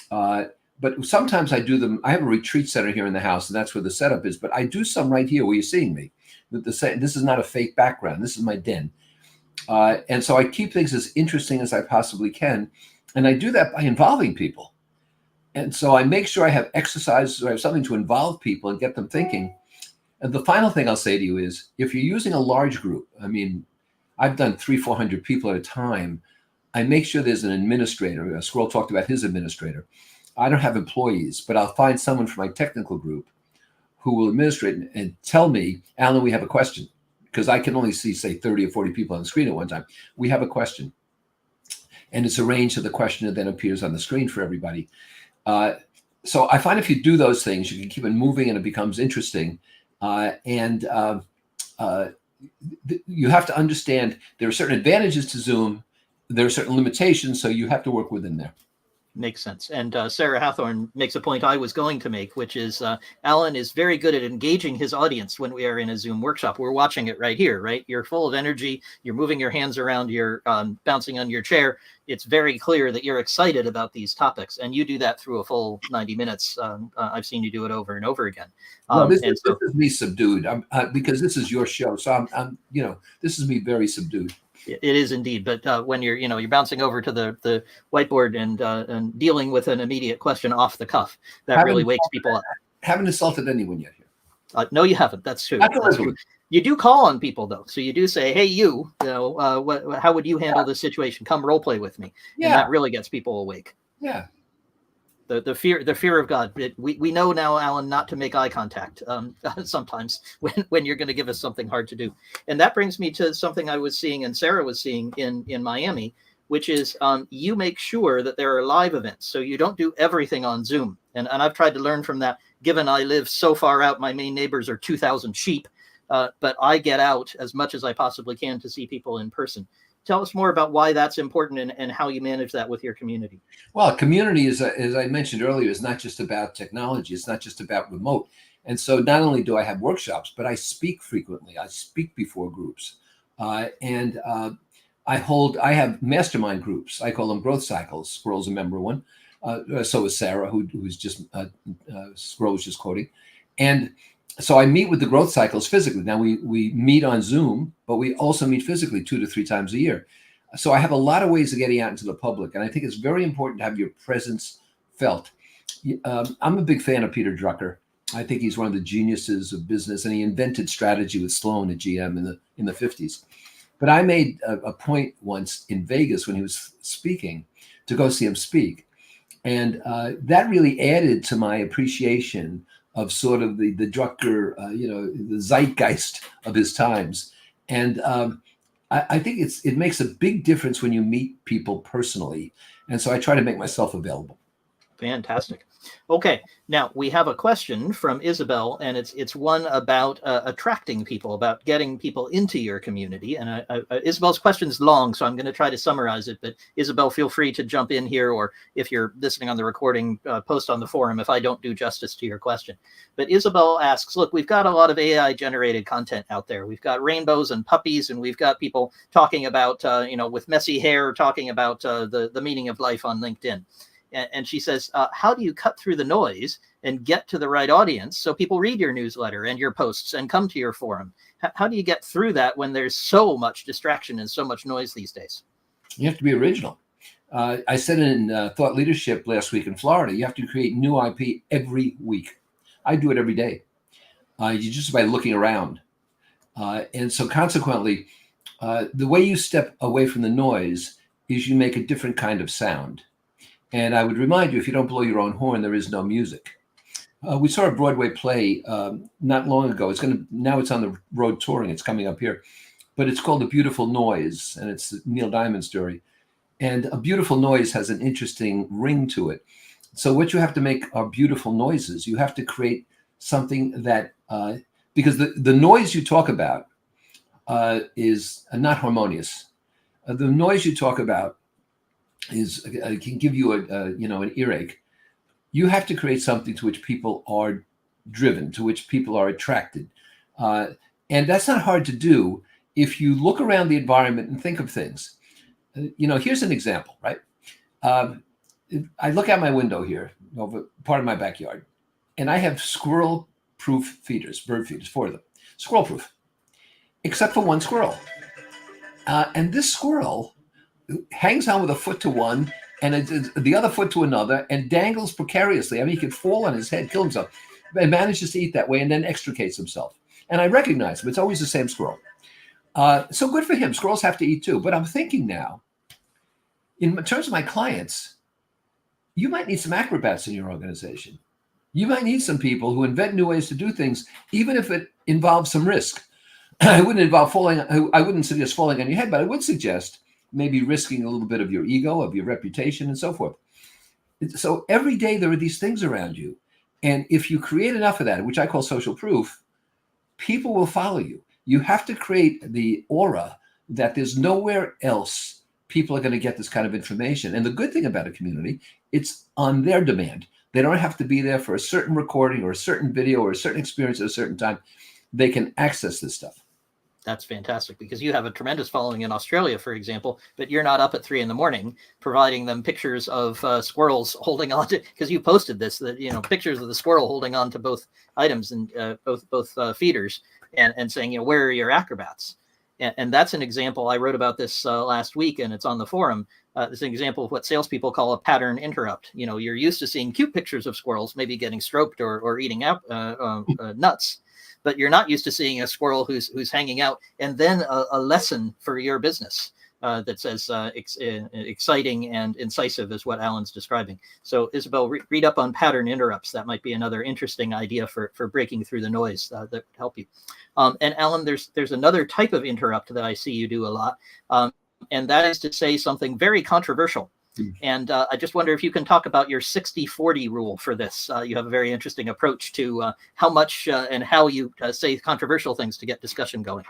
But sometimes I do them. I have a retreat center here in the house, and that's where the setup is. But I do some right here where you're seeing me. This is not a fake background. This is my den. And so I keep things as interesting as I possibly can. And I do that by involving people. And so I make sure I have exercises or I have something to involve people and get them thinking. And the final thing I'll say to you is, if you're using a large group, I mean, I've done 300-400 people at a time. I make sure there's an administrator. Squirrel talked about his administrator. I don't have employees, but I'll find someone from my technical group who will administrate and tell me, Alan, we have a question. Because I can only see, say, 30 or 40 people on the screen at one time. We have a question. And it's arranged so the question then appears on the screen for everybody. So I find if you do those things, you can keep it moving and it becomes interesting. You have to understand there are certain advantages to Zoom. There are certain limitations, so you have to work within there. Makes sense. And Sarah Hathorn makes a point I was going to make, which is Alan is very good at engaging his audience when we are in a Zoom workshop. We're watching it right here, right? You're full of energy. You're moving your hands around. You're bouncing on your chair. It's very clear that you're excited about these topics. And you do that through a full 90 minutes. I've seen you do it over and over again. This is me subdued because this is your show. So this is me very subdued. It is indeed, but when you're bouncing over to the whiteboard and dealing with an immediate question off the cuff, that really wakes people up. Haven't insulted anyone yet here. No, you haven't. That's true. That's true. You do call on people though, so you do say, "Hey, how would you handle this situation? Come role play with me." Yeah, and that really gets people awake. Yeah. The fear of God. We know now, Alan, not to make eye contact sometimes when you're going to give us something hard to do. And that brings me to something I was seeing and Sarah was seeing in Miami, which is you make sure that there are live events. So you don't do everything on Zoom. And I've tried to learn from that, given I live so far out. My main neighbors are 2,000 sheep, but I get out as much as I possibly can to see people in person. Tell us more about why that's important and how you manage that with your community. Well, community, as I mentioned earlier, is not just about technology. It's not just about remote. And so not only do I have workshops, but I speak frequently. I speak before groups. I have mastermind groups. I call them growth cycles. Squirrel's a member of one. So is Sarah, who's just, Squirrel was just quoting. And so I meet with the growth cycles physically. Now we meet on Zoom, but we also meet physically 2 to 3 times a year. So I have a lot of ways of getting out into the public. And I think it's very important to have your presence felt. I'm a big fan of Peter Drucker. I think he's one of the geniuses of business, and he invented strategy with Sloan at GM in the 50s. But I made a point once in Vegas when he was speaking to go see him speak. And that really added to my appreciation of sort of the Drucker, the zeitgeist of his times. And I think it makes a big difference when you meet people personally. And so I try to make myself available. Fantastic. Okay, now we have a question from Isabel, and it's one about attracting people, about getting people into your community. And Isabel's question is long, so I'm going to try to summarize it. But Isabel, feel free to jump in here, or if you're listening on the recording, post on the forum if I don't do justice to your question. But Isabel asks, look, we've got a lot of AI-generated content out there. We've got rainbows and puppies, and we've got people talking about, with messy hair, talking about the meaning of life on LinkedIn. And she says, how do you cut through the noise and get to the right audience so people read your newsletter and your posts and come to your forum? How do you get through that when there's so much distraction and so much noise these days? You have to be original. I said in Thought Leadership last week in Florida, you have to create new IP every week. I do it every day. You just by looking around. And so consequently, the way you step away from the noise is you make a different kind of sound. And I would remind you, if you don't blow your own horn, there is no music. We saw a Broadway play not long ago. Now it's on the road touring. It's coming up here, but it's called A Beautiful Noise, and it's the Neil Diamond story. And a beautiful noise has an interesting ring to it. So what you have to make are beautiful noises. You have to create something that, because the noise you talk about is not harmonious. The noise you talk about can give you an earache. You have to create something to which people are driven, to which people are attracted. And that's not hard to do if you look around the environment and think of things. Here's an example, right? I look out my window here, over part of my backyard, and I have squirrel-proof feeders, bird feeders, 4 of them, squirrel-proof, except for one squirrel. And this squirrel hangs on with a foot to one and the other foot to another and dangles precariously. I mean, he could fall on his head, kill himself, and manages to eat that way and then extricates himself. And I recognize him. It's always the same squirrel. So good for him. Squirrels have to eat too. But I'm thinking now, in terms of my clients, you might need some acrobats in your organization. You might need some people who invent new ways to do things, even if it involves some risk. I wouldn't suggest falling on your head, but I would suggest maybe risking a little bit of your ego, of your reputation, and so forth. So every day there are these things around you. And if you create enough of that, which I call social proof, people will follow you. You have to create the aura that there's nowhere else people are going to get this kind of information. And the good thing about a community, it's on their demand. They don't have to be there for a certain recording or a certain video or a certain experience at a certain time. They can access this stuff. That's fantastic, because you have a tremendous following in Australia, for example, but you're not up at 3 a.m. providing them pictures of squirrels holding on to, because you posted this, that, pictures of the squirrel holding on to both items and both feeders and saying, where are your acrobats? And that's an example. I wrote about this last week, and it's on the forum. It's an example of what salespeople call a pattern interrupt. You're used to seeing cute pictures of squirrels, maybe getting stroked or eating out nuts. But you're not used to seeing a squirrel who's hanging out, and then a lesson for your business that says exciting and incisive is what Alan's describing. So Isabel, read up on pattern interrupts. That might be another interesting idea for breaking through the noise that would help you. And Alan, there's another type of interrupt that I see you do a lot, and that is to say something very controversial. And I just wonder if you can talk about your 60-40 rule for this. You have a very interesting approach to how much and how you say controversial things to get discussion going.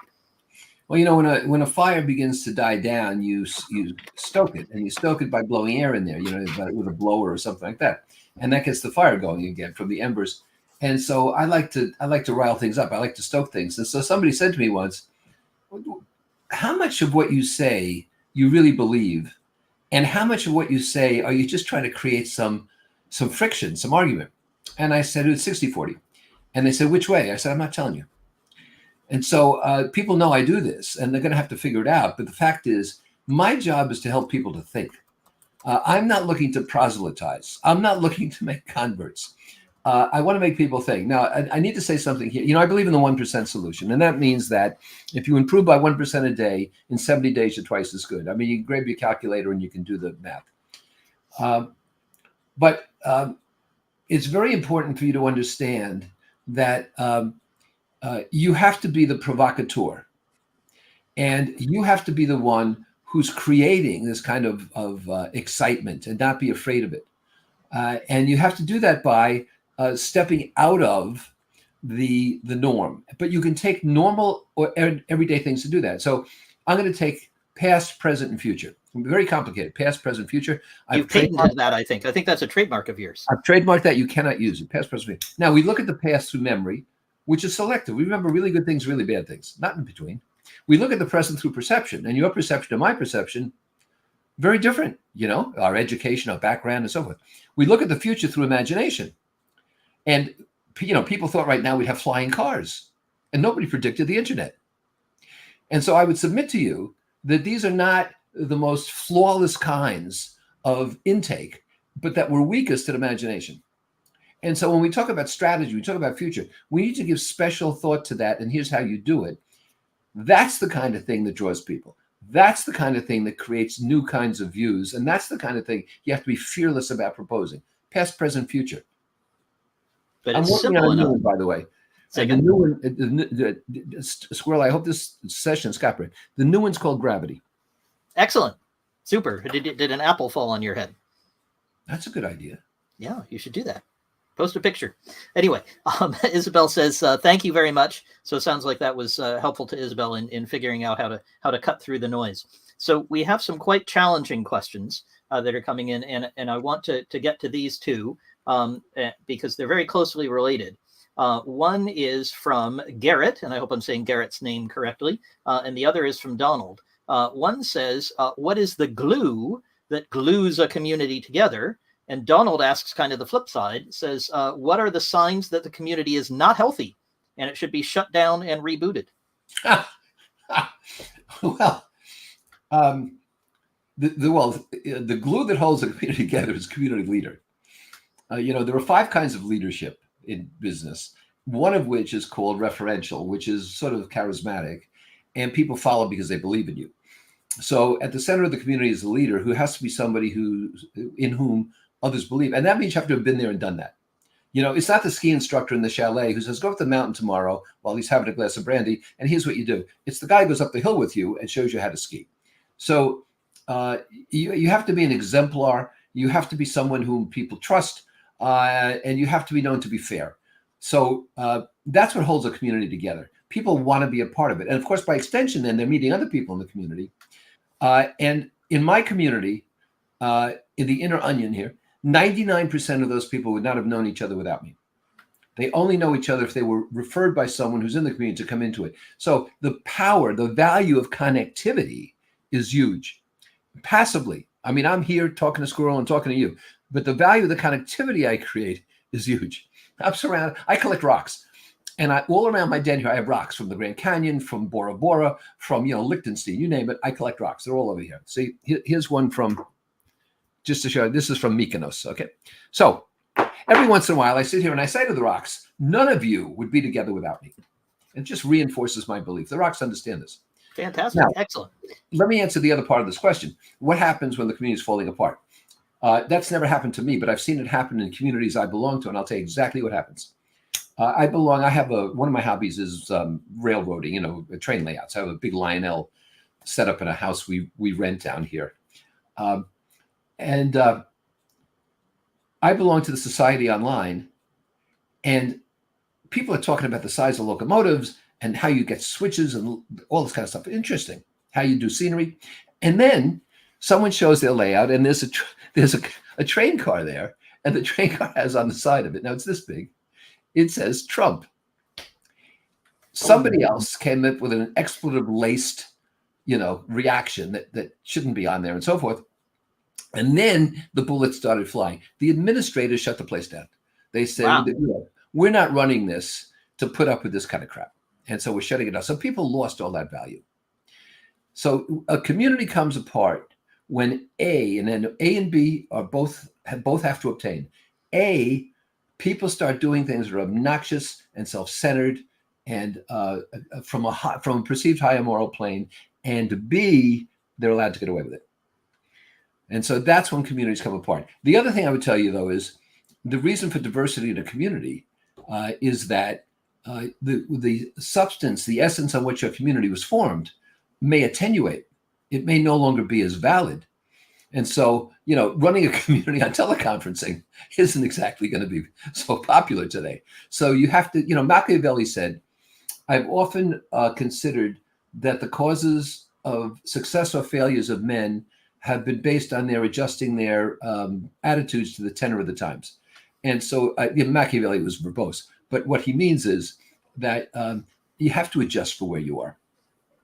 Well, when a fire begins to die down, you stoke it, and you stoke it by blowing air in there, with a blower or something like that, and that gets the fire going again from the embers. And so I like to rile things up. I like to stoke things. And so somebody said to me once, "How much of what you say you really believe? And how much of what you say are you just trying to create some friction, some argument?" And I said, it's 60-40. And they said, "Which way?" I said, "I'm not telling you." And so people know I do this, and they're going to have to figure it out. But the fact is, my job is to help people to think. I'm not looking to proselytize. I'm not looking to make converts. I want to make people think. Now, I need to say something here. I believe in the 1% solution. And that means that if you improve by 1% a day, in 70 days, you're twice as good. I mean, you can grab your calculator and you can do the math. But it's very important for you to understand that you have to be the provocateur. And you have to be the one who's creating this kind of excitement and not be afraid of it. And you have to do that by stepping out of the norm, but you can take normal or everyday things to do that. So I'm going to take past, present, and future. Very complicated. Past, present, future. You've patented that, I think. I think that's a trademark of yours. I've trademarked that. You cannot use it. Past, present, future. Now we look at the past through memory, which is selective. We remember really good things, really bad things, not in between. We look at the present through perception, and your perception and my perception very different, our education, our background, and so forth. We look at the future through imagination. And, people thought right now we'd have flying cars, and nobody predicted the internet. And so I would submit to you that these are not the most flawless kinds of intake, but that we're weakest at imagination. And so when we talk about strategy, we talk about future, we need to give special thought to that. And here's how you do it. That's the kind of thing that draws people. That's the kind of thing that creates new kinds of views. And that's the kind of thing you have to be fearless about proposing. Past, present, future. But I'm it's working simple on a new enough. one, by the way. Say And the again? new one, Squirrel, I hope this session, Scott, the new one's called Gravity. Excellent. Super. Did an apple fall on your head? That's a good idea. Yeah, you should do that. Post a picture. Anyway, Isabel says, thank you very much. So it sounds like that was helpful to Isabel in figuring out how to cut through the noise. So we have some quite challenging questions that are coming in, and I want to get to these two because they're very closely related. One is from Garrett, and I hope I'm saying Garrett's name correctly, and the other is from Donald. One says, what is the glue that glues a community together? And Donald asks kind of the flip side, says, what are the signs that the community is not healthy and it should be shut down and rebooted? Well, the glue that holds a community together is community leader. There are 5 kinds of leadership in business, one of which is called referential, which is sort of charismatic, and people follow because they believe in you. So at the center of the community is a leader who has to be somebody in whom others believe. And that means you have to have been there and done that. It's not the ski instructor in the chalet who says, go up the mountain tomorrow while he's having a glass of brandy, and here's what you do. It's the guy who goes up the hill with you and shows you how to ski. So you have to be an exemplar. You have to be someone whom people trust, and you have to be known to be fair. So that's what holds a community together. People want to be a part of it. And of course, by extension, then they're meeting other people in the community. And in my community, in the inner onion here, 99% of those people would not have known each other without me. They only know each other if they were referred by someone who's in the community to come into it. So the power, the value of connectivity is huge. Passively, I mean, I'm here talking to Squirrel and talking to you, but the value of the connectivity I create is huge. I collect rocks. And all around my den here, I have rocks from the Grand Canyon, from Bora Bora, from Liechtenstein, you name it. I collect rocks. They're all over here. See, here's one from, just to show you, this is from Mykonos. Okay, so every once in a while, I sit here and I say to the rocks, none of you would be together without me. It just reinforces my belief. The rocks understand this. Fantastic. Now, excellent. Let me answer the other part of this question. What happens when the community is falling apart? That's never happened to me, but I've seen it happen in communities I belong to, and I'll tell you exactly what happens. I have one of my hobbies is railroading, train layouts. I have a big Lionel set up in a house we rent down here. And I belong to the Society Online, and people are talking about the size of locomotives and how you get switches and all this kind of stuff. Interesting. How you do scenery. And then someone shows their layout, and there's a train car there, and the train car has on the side of it, now it's this big, it says Trump. Somebody else came up with an expletive-laced, reaction that shouldn't be on there and so forth. And then the bullets started flying. The administrators shut the place down. They said, wow, we're not running this to put up with this kind of crap. And so we're shutting it down. So people lost all that value. So a community comes apart when A and B are both have to obtain. A, people start doing things that are obnoxious and self-centered and from a perceived higher moral plane. And B, they're allowed to get away with it. And so that's when communities come apart. The other thing I would tell you, though, is the reason for diversity in a community is that the substance, the essence on which a community was formed may attenuate. It may no longer be as valid. And so, running a community on teleconferencing isn't exactly going to be so popular today. So you have to, Machiavelli said, I've often considered that the causes of success or failures of men have been based on their adjusting their attitudes to the tenor of the times. And so Machiavelli was verbose, but what he means is that you have to adjust for where you are.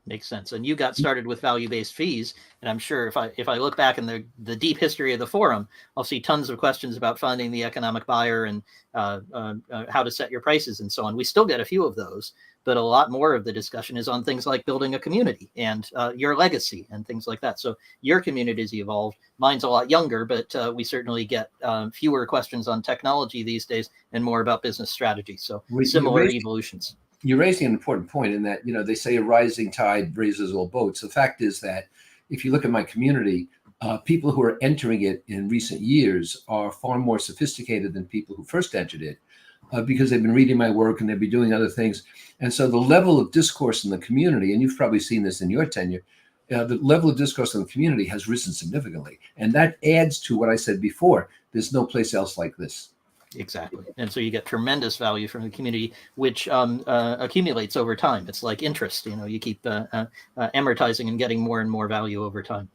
Makes sense. And you got started with value-based fees, and I'm sure if I look back in the deep history of the forum, I'll see tons of questions about finding the economic buyer and how to set your prices and so on. We still get a few of those, but a lot more of the discussion is on things like building a community and your legacy and things like that. So your community's evolved. Mine's a lot younger, but we certainly get fewer questions on technology these days and more about business strategy. So similar evolutions. You're raising an important point in that, they say a rising tide raises all boats. The fact is that if you look at my community, people who are entering it in recent years are far more sophisticated than people who first entered it because they've been reading my work and they've been doing other things. And so the level of discourse in the community, and you've probably seen this in your tenure, the level of discourse in the community has risen significantly. And that adds to what I said before. There's no place else like this. Exactly. And so you get tremendous value from the community, which accumulates over time. It's like interest, you keep amortizing and getting more and more value over time.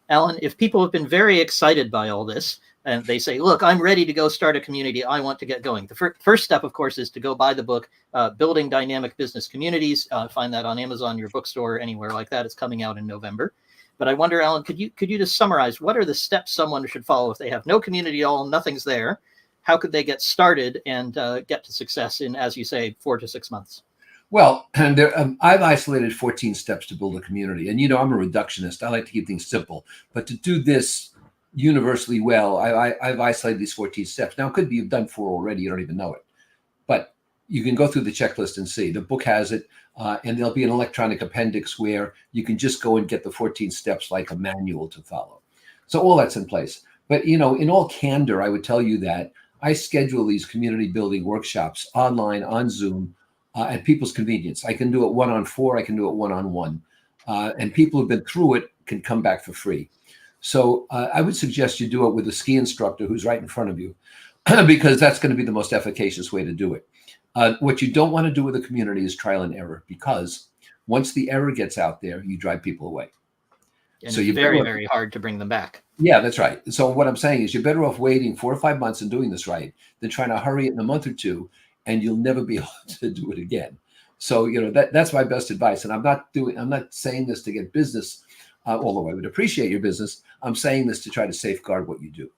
Alan, if people have been very excited by all this and they say, look, I'm ready to go start a community, I want to get going. The first step, of course, is to go buy the book, Building Dynamic Business Communities. Find that on Amazon, your bookstore, anywhere like that. It's coming out in November. But I wonder, Alan, could you just summarize what are the steps someone should follow if they have no community at all, nothing's there? How could they get started and get to success in, as you say, 4 to 6 months? Well, and I've isolated 14 steps to build a community. And, I'm a reductionist. I like to keep things simple. But to do this universally well, I've isolated these 14 steps. Now, it could be you've done 4 already. You don't even know it. But you can go through the checklist and see. The book has it. And there'll be an electronic appendix where you can just go and get the 14 steps like a manual to follow. So all that's in place. But, in all candor, I would tell you that I schedule these community building workshops online on Zoom at people's convenience. I can do it 1-on-4. I can do it 1-on-1. And people who've been through it can come back for free. So I would suggest you do it with a ski instructor who's right in front of you, because that's going to be the most efficacious way to do it. What you don't want to do with a community is trial and error, because once the error gets out there, you drive people away. And so it's very, very hard to bring them back. Yeah, that's right. So what I'm saying is you're better off waiting 4 or 5 months and doing this right than trying to hurry it in a month or two, and you'll never be able to do it again. So, that's my best advice. And I'm not saying this to get business, although I would appreciate your business. I'm saying this to try to safeguard what you do.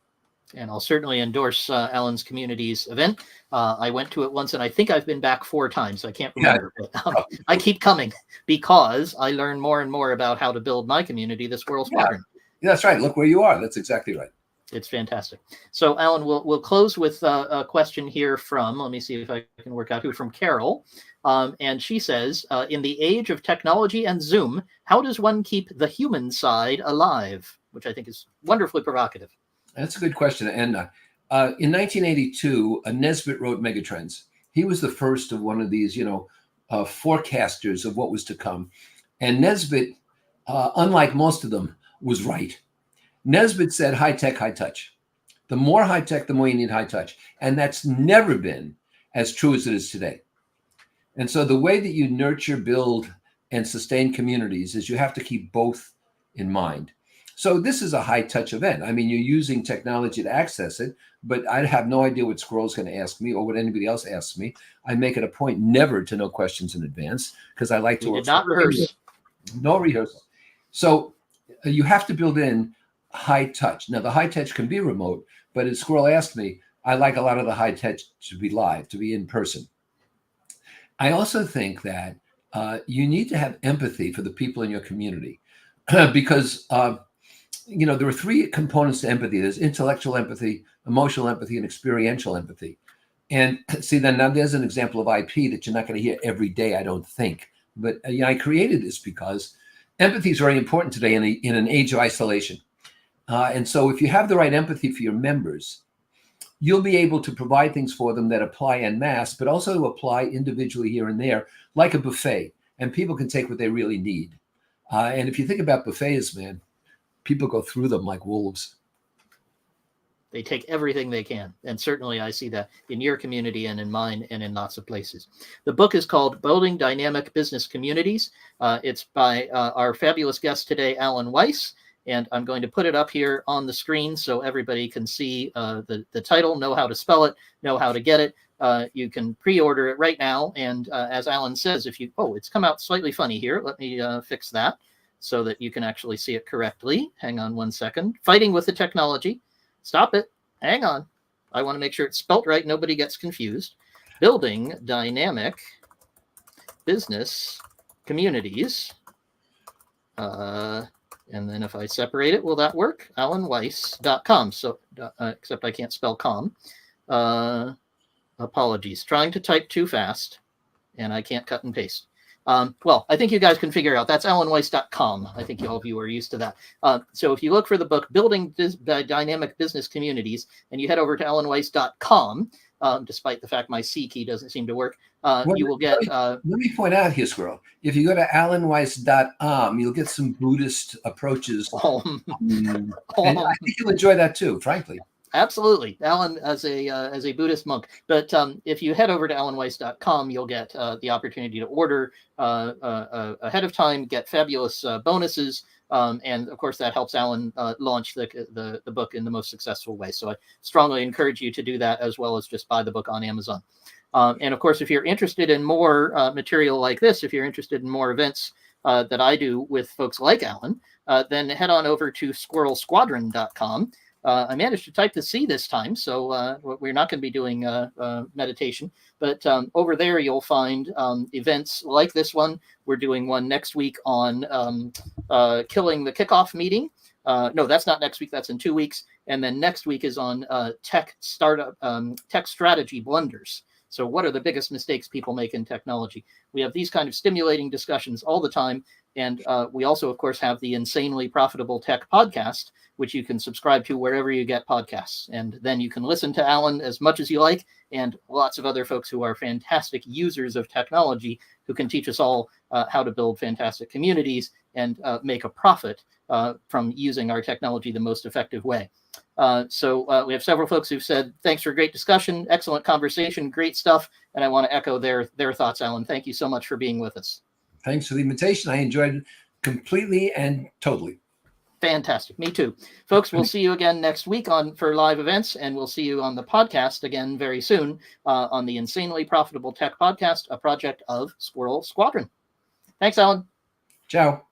And I'll certainly endorse Alan's Communities event. I went to it once, and I think I've been back 4 times. I can't remember. Yeah. But, I keep coming because I learn more and more about how to build my community, this Squirrel Squadron. Yeah, that's right. Look where you are. That's exactly right. It's fantastic. So, Alan, we'll close with a question here from, let me see if I can work out who, from Carol. And she says, in the age of technology and Zoom, how does one keep the human side alive? Which I think is wonderfully provocative. That's a good question. And in 1982, Nesbitt wrote Megatrends. He was the first of one of these, forecasters of what was to come. And Nesbitt, unlike most of them, was right. Nesbitt said high tech, high touch. The more high tech, the more you need high touch. And that's never been as true as it is today. And so the way that you nurture, build, and sustain communities is you have to keep both in mind. So this is a high touch event. I mean, you're using technology to access it, but I have no idea what Squirrel's going to ask me or what anybody else asks me. I make it a point never to know questions in advance because I like to did not rehearse. No rehearsal. So you have to build in high touch. Now, the high touch can be remote, but as Squirrel asked me, I like a lot of the high touch to be live, to be in person. I also think that you need to have empathy for the people in your community because there are 3 components to empathy. There's intellectual empathy, emotional empathy, and experiential empathy. And see, then now there's an example of IP that you're not going to hear every day, I don't think. But I created this because empathy is very important today in an age of isolation. And so if you have the right empathy for your members, you'll be able to provide things for them that apply en masse, but also apply individually here and there, like a buffet. And people can take what they really need. And if you think about buffets, man, people go through them like wolves. They take everything they can. And certainly I see that in your community and in mine and in lots of places. The book is called Building Dynamic Business Communities. It's by our fabulous guest today, Alan Weiss. And I'm going to put it up here on the screen so everybody can see the title, know how to spell it, know how to get it. You can pre-order it right now. And as Alan says, it's come out slightly funny here. Let me fix that so that you can actually see it correctly. Hang on one second. Fighting with the technology. Stop it. Hang on. I want to make sure it's spelt right. Nobody gets confused. Building dynamic business communities. And then if I separate it, will that work? AlanWeiss.com. So, except I can't spell com. Apologies. Trying to type too fast, and I can't cut and paste. Well, I think you guys can figure out. That's alanweiss.com. I think all of you are used to that. So if you look for the book, Building Dynamic Business Communities, and you head over to alanweiss.com, despite the fact my C key doesn't seem to work, you will get... let me point out here, Squirrel. If you go to alanweiss.com, you'll get some Buddhist approaches. And I think you'll enjoy that too, frankly. Absolutely. Alan as a Buddhist monk. But if you head over to alanweiss.com, you'll get the opportunity to order ahead of time, get fabulous bonuses. And of course, that helps Alan launch the book in the most successful way. So I strongly encourage you to do that, as well as just buy the book on Amazon. And of course, if you're interested in more material like this, if you're interested in more events that I do with folks like Alan, then head on over to squirrelsquadron.com. I managed to type the C this time, so we're not going to be doing meditation. But over there, you'll find events like this one. We're doing one next week on killing the kickoff meeting. No, that's not next week. That's in 2 weeks. And then next week is on tech strategy blunders. So what are the biggest mistakes people make in technology? We have these kind of stimulating discussions all the time. And we also, of course, have the Insanely Profitable Tech podcast, which you can subscribe to wherever you get podcasts. And then you can listen to Alan as much as you like, and lots of other folks who are fantastic users of technology who can teach us all how to build fantastic communities and make a profit from using our technology the most effective way. So we have several folks who've said, thanks for a great discussion, excellent conversation, great stuff. And I want to echo their thoughts, Alan. Thank you so much for being with us. Thanks for the invitation. I enjoyed it completely and totally. Fantastic. Me too. Folks, we'll see you again next week for live events, and we'll see you on the podcast again very soon on the Insanely Profitable Tech podcast, a project of Squirrel Squadron. Thanks, Alan. Ciao.